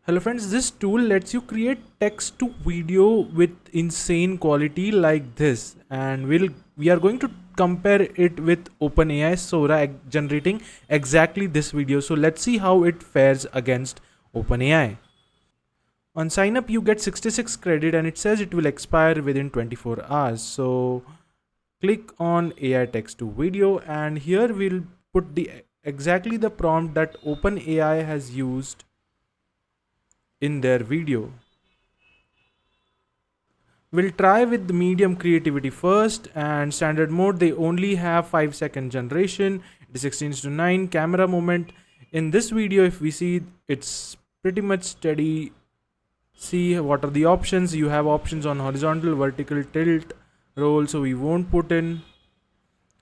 Hello friends, this tool lets you create text to video with insane quality like this, and we are going to compare it with OpenAI Sora generating exactly this video. So let's see how it fares against OpenAI. On sign up you get 66 credit and it says it will expire within 24 hours. So click on AI text to video and here we'll put the exactly the prompt that OpenAI has used in their video. We'll try with the medium creativity first, and standard mode they only have 5-second generation. It is 16:9 camera movement. In this video if we see, it's pretty much steady. See what are the options. You have options on horizontal, vertical, tilt, roll, so we won't put in.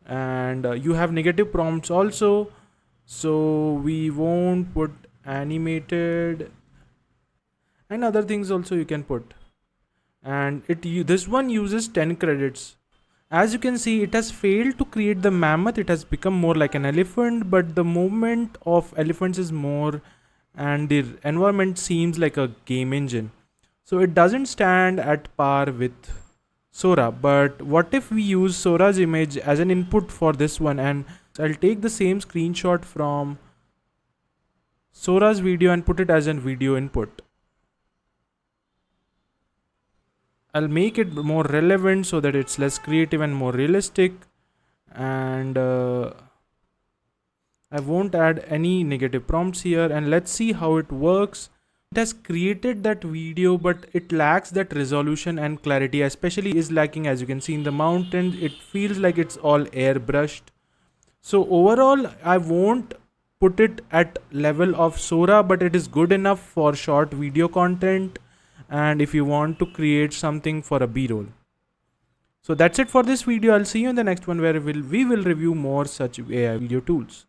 And you have negative prompts also, so we won't put animated, and other things also you can put. And this one uses 10 credits. As you can see, it has failed to create the mammoth. It has become more like an elephant, but the movement of elephants is more, and the environment seems like a game engine, so it doesn't stand at par with Sora. But what if we use Sora's image as an input for this one, and I'll take the same screenshot from Sora's video and put it as a video input. I'll make it more relevant so that it's less creative and more realistic, and I won't add any negative prompts here, and let's see how it works. It has created that video, but it lacks that resolution and clarity, especially is lacking. As you can see in the mountains, it feels like it's all airbrushed. So overall I won't put it at level of Sora, but it is good enough for short video content and if you want to create something for a b-roll. So that's it for this video. I'll see you in the next one where we will review more such AI video tools.